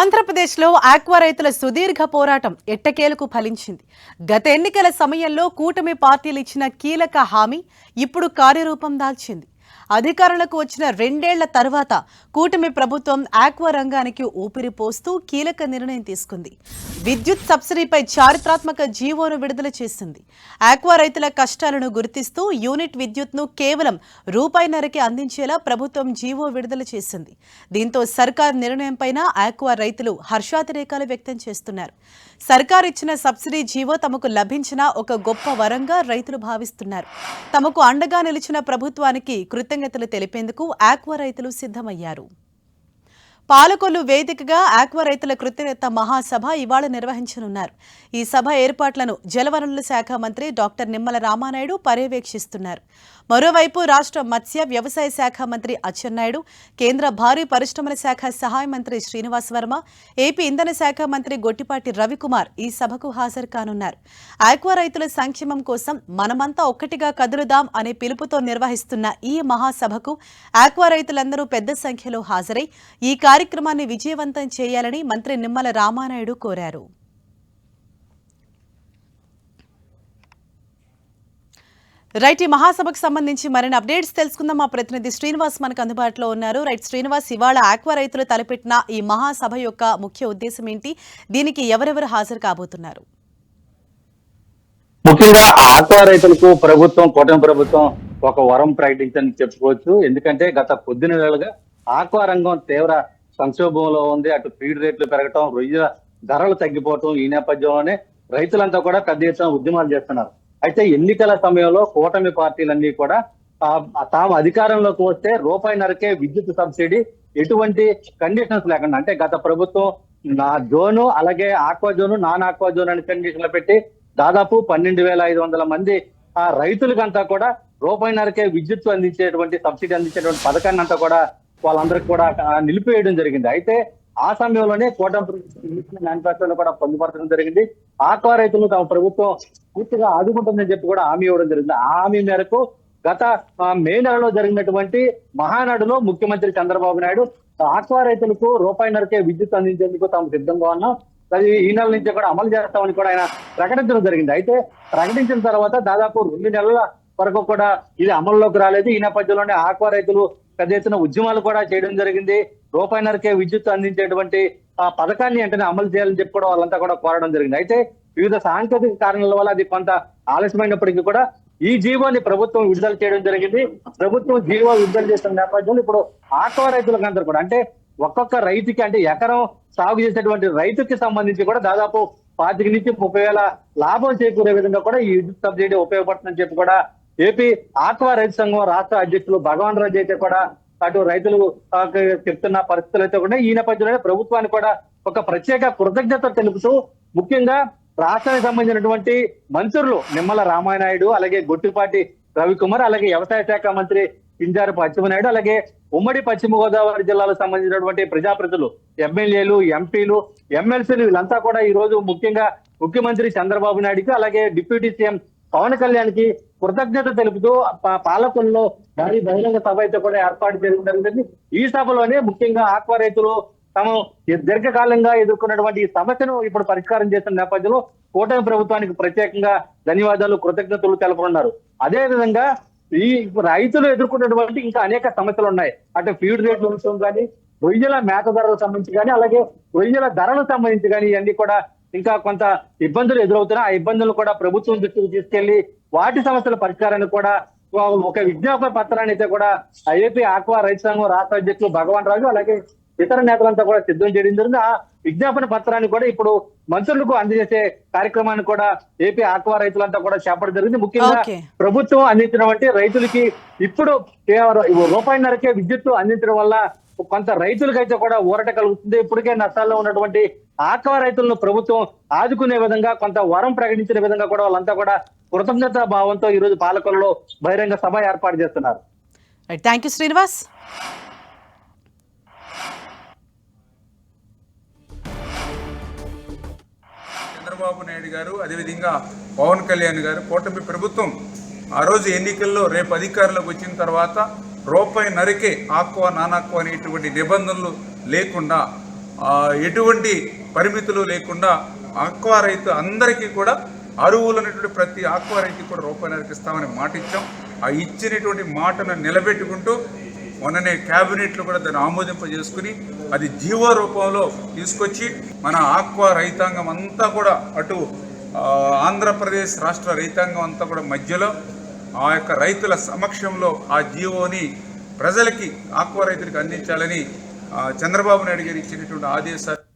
ఆంధ్రప్రదేశ్లో ఆక్వా రైతుల సుదీర్ఘ పోరాటం ఎట్టకేలకు ఫలించింది. గత ఎన్నికల సమయంలో కూటమి పార్టీలు ఇచ్చిన కీలక హామీ ఇప్పుడు కార్యరూపం దాల్చింది. అధికారంలోకి వచ్చిన 2 ఏళ్ల తర్వాత కూటమి ప్రభుత్వం ఆక్వా రంగానికి ఊపిరి పోస్తూ కీలక నిర్ణయం తీసుకుంది. విద్యుత్ సబ్సిడీపై చారిత్రాత్మక జీవోను విడుదల చేసింది. ఆక్వా రైతుల కష్టాలను గుర్తిస్తూ యూనిట్ విద్యుత్ను కేవలం రూపాయిన్నరకి అందించేలా ప్రభుత్వం జీవో విడుదల చేసింది. దీంతో సర్కార్ నిర్ణయంపైన ఆక్వా రైతులు హర్షాతిరేకాలు వ్యక్తం చేస్తున్నారు. సర్కార్ ఇచ్చిన సబ్సిడీ జీవో తమకు లభించిన ఒక గొప్ప వరంగా రైతులు భావిస్తున్నారు. తమకు అండగా నిలిచిన ప్రభుత్వానికి కృతజ్ఞతలు తెలిపేందుకు ఆక్వా రైతులు సిద్ధమయ్యారు. పాలకొల్లు వేదికగా ఆక్వా రైతుల కృతజ్ఞత మహాసభ ఇవాళ నిర్వహించనున్నారు. ఈ సభ ఏర్పాట్లను జలవనరుల శాఖ మంత్రి డాక్టర్ నిమ్మల రామానాయుడు పర్యవేక్షిస్తున్నారు. మరోవైపు రాష్ట్ర మత్స్య వ్యవసాయ శాఖ మంత్రి అచ్చెన్నాయుడు, కేంద్ర భారీ పరిశ్రమల శాఖ సహాయ మంత్రి శ్రీనివాస్ వర్మ, ఏపీ ఇంధన శాఖ మంత్రి గొట్టిపాటి రవికుమార్ ఈ సభకు హాజరు కానున్నారు. ఆక్వా రైతుల సంక్షేమం కోసం మనమంతా ఒక్కటిగా కదులుదాం అనే పిలుపుతో నిర్వహిస్తున్న ఈ మహాసభకు ఆక్వా రైతులందరూ పెద్ద సంఖ్యలో హాజరై ఈ కార్యక్రమాన్ని విజయవంతం చేయాలని మంత్రి నిమ్మల రామానాయుడు కోరారు. రైట్, ఈ మహాసభకు సంబంధించి మరిన్ని అప్డేట్స్ తెలుసుకుందాం. మా ప్రతినిధి శ్రీనివాస్ మనకు అందుబాటులో ఉన్నారు. రైట్ శ్రీనివాస్, ఇవాళ ఆక్వా రైతులు తలపెట్టిన ఈ మహాసభ యొక్క ముఖ్య ఉద్దేశం ఏంటి? దీనికి ఎవరెవరు హాజరు కాబోతున్నారు? ముఖ్యంగా ఆక్వా రైతులకు కూటమి ప్రభుత్వం ఒక వరం ప్రకటించని చెప్పుకోవచ్చు. ఎందుకంటే గత కొద్ది నెలలుగా ఆక్వా రంగం తీవ్ర సంక్షోభంలో ఉంది. అటు ఫీడ్ రేట్లు పెరగటం, రొయ్య ధరలు తగ్గిపోవటం, ఈ నేపథ్యంలోనే రైతులంతా కూడా పెద్ద ఎత్తున ఉద్యమాలు చేస్తున్నారు. అయితే ఎన్నికల సమయంలో కూటమి పార్టీలన్నీ కూడా తాము అధికారంలోకి వస్తే రూపాయిన్నరకే విద్యుత్ సబ్సిడీ, ఎటువంటి కండిషన్స్ లేకుండా, అంటే గత ప్రభుత్వం నా జోను అలాగే aqua zone, non aqua zone అని కండిషన్లు పెట్టి దాదాపు 12,500 మంది ఆ రైతులకంతా కూడా రూపాయిన్నరకే విద్యుత్ అందించేటువంటి సబ్సిడీ అందించేటువంటి పథకాన్ని అంతా కూడా వాళ్ళందరికీ కూడా నిలిపివేయడం జరిగింది. అయితే ఆ సమయంలోనే కూటమి మేనిఫెస్టోలో కూడా పొందుపరచడం జరిగింది. ఆక్వా రైతులు తమ ప్రభుత్వం పూర్తిగా ఆదుకుంటుందని చెప్పి కూడా హామీ ఇవ్వడం జరిగింది. ఆ హామీ మేరకు గత మే నెలలో జరిగినటువంటి మహానాడులో ముఖ్యమంత్రి చంద్రబాబు నాయుడు ఆక్వా రైతులకు రూపాయిన్నరకే విద్యుత్ అందించేందుకు తాము సిద్ధంగా ఉన్నాం, అది ఈ నెల నుంచి కూడా అమలు చేస్తామని కూడా ఆయన ప్రకటించడం జరిగింది. అయితే ప్రకటించిన తర్వాత దాదాపు 2 నెలల వరకు కూడా ఇది అమల్లోకి రాలేదు. ఈ నేపథ్యంలోనే ఆక్వా రైతులు పెద్ద ఎత్తున ఉద్యమాలు కూడా చేయడం జరిగింది. రూపాయిన్నరకే విద్యుత్ అందించేటువంటి ఆ పథకాన్ని వెంటనే అమలు చేయాలని చెప్పి కూడా వాళ్ళంతా కూడా కోరడం జరిగింది. అయితే వివిధ సాంకేతిక కారణాల వల్ల అది కొంత ఆలస్యమైనప్పటికీ కూడా ఈ జీవోని ప్రభుత్వం విడుదల చేయడం జరిగింది. ప్రభుత్వం జీవో విడుదల చేసిన నేపథ్యంలో ఇప్పుడు ఆక్వా రైతులకందరూ కూడా, అంటే ఒక్కొక్క రైతుకి, అంటే ఎకరం సాగు చేసేటువంటి రైతుకి సంబంధించి కూడా దాదాపు 25 నుంచి 30,000 లాభం చేకూరే విధంగా కూడా ఈ విద్యుత్ సబ్సిడీ ఉపయోగపడుతుందని చెప్పి కూడా ఏపీ ఆక్వా రైతు సంఘం రాష్ట్ర అధ్యక్షులు భగవాన్ రాజు అయితే కూడా అటు రైతులు చెప్తున్న పరిస్థితులు అయితే కూడా ఈ నేపథ్యంలోనే ప్రభుత్వానికి కూడా ఒక ప్రత్యేక కృతజ్ఞత తెలుపుతూ ముఖ్యంగా రాష్ట్రానికి సంబంధించినటువంటి మంత్రులు నిమ్మల రామానాయుడు, అలాగే గొట్టిపాటి రవికుమార్, అలాగే వ్యవసాయ శాఖ మంత్రి పింజారపు అచ్చెన్నాయుడు, అలాగే ఉమ్మడి పశ్చిమ గోదావరి జిల్లాలకు సంబంధించినటువంటి ప్రజాప్రతినిధులు, ఎమ్మెల్యేలు, ఎంపీలు, ఎమ్మెల్సీలు వీళ్ళంతా కూడా ఈ రోజు ముఖ్యంగా ముఖ్యమంత్రి చంద్రబాబు నాయుడుకి అలాగే డిప్యూటీ సీఎం పవన్ కళ్యాణ్ కి కృతజ్ఞత తెలుపుతూ పాలకుల్లో భారీ బహిరంగ సభ అయితే కూడా ఏర్పాటు చేయడం జరిగింది. ఈ సభలోనే ముఖ్యంగా ఆక్వా రైతులు తాము దీర్ఘకాలంగా ఎదుర్కొన్నటువంటి ఈ సమస్యను ఇప్పుడు పరిష్కారం చేస్తున్న నేపథ్యంలో కూటమి ప్రభుత్వానికి ప్రత్యేకంగా ధన్యవాదాలు, కృతజ్ఞతలు తెలుపుతున్నారు. అదే విధంగా ఈ రైతులు ఎదుర్కొన్నటువంటి ఇంకా అనేక సమస్యలు ఉన్నాయి. అటు ఫీడ్ రేట్ల విషయం కానీ, రొయ్యల మేత ధరలకు సంబంధించి కానీ, అలాగే రొయ్యల ధరలకు సంబంధించి కానీ ఇవన్నీ కూడా ఇంకా కొంత ఇబ్బందులు ఎదురవుతున్నాయి. ఆ ఇబ్బందులు కూడా ప్రభుత్వం దృష్టికి తీసుకెళ్లి వాటి సమస్యల పరిష్కారానికి కూడా ఒక విజ్ఞాపన పత్రాన్ని అయితే కూడా ఏపీ ఆక్వా రైతు సంఘం రాష్ట్ర అధ్యక్షులు భగవాన్ రాజు అలాగే ఇతర నేతలంతా కూడా సిద్ధం చేయడం జరిగింది. ఆ విజ్ఞాపన పత్రాన్ని కూడా ఇప్పుడు మంత్రులకు అందజేసే కార్యక్రమాన్ని కూడా ఏపీ ఆక్వా రైతులంతా కూడా చేపట్టడం జరిగింది. ముఖ్యంగా ప్రభుత్వం అందించినటువంటి రైతులకి ఇప్పుడు రూపాయిన్నరకే విద్యుత్ అందించడం వల్ల కొంత రైతులకైతే కూడా ఊరట కలుగుతుంది. ఇప్పటికే నష్టాల్లో ఉన్నటువంటి ఆక్వా రైతులను ప్రభుత్వం ఆదుకునే విధంగా కొంత వరం ప్రకటించిన విధంగా కూడా వాళ్ళంతా కూడా కృతజ్ఞతా భావంతో ఈ రోజు పాలకొల్లులో బహిరంగ సభ ఏర్పాటు చేస్తున్నారు. Thank you Srinivas. చంద్రబాబు నాయుడు గారు, అదేవిధంగా పవన్ కళ్యాణ్ గారు, కూటమి ప్రభుత్వం ఆ రోజు ఎన్నికల్లో రేపు అధికారంలోకి వచ్చిన తర్వాత రూపాయిన్నరకే ఆక్వా, నాన్ ఆక్వా అనేటువంటి నిబంధనలు లేకుండా ఎటువంటి పరిమితులు లేకుండా ఆక్వా రైతు అందరికీ కూడా అరువులైనటువంటి ప్రతి ఆక్వా రైతుకి కూడా రూపాయలు ఇస్తామని మాట ఇచ్చాం. ఆ ఇచ్చినటువంటి మాటను నిలబెట్టుకుంటూ మొన్ననే క్యాబినెట్లో కూడా దాన్ని ఆమోదింపజేసుకుని అది జీవో రూపంలో తీసుకొచ్చి మన ఆక్వా రైతాంగం అంతా కూడా అటు ఆంధ్రప్రదేశ్ రాష్ట్ర రైతాంగం అంతా కూడా మధ్యలో ఆ యొక్క రైతుల సమక్షంలో ఆ జీవోని ప్రజలకి ఆక్వా రైతులకు అందించాలని చంద్రబాబు నాయుడు గారు ఇచ్చినటువంటి ఆదేశాలు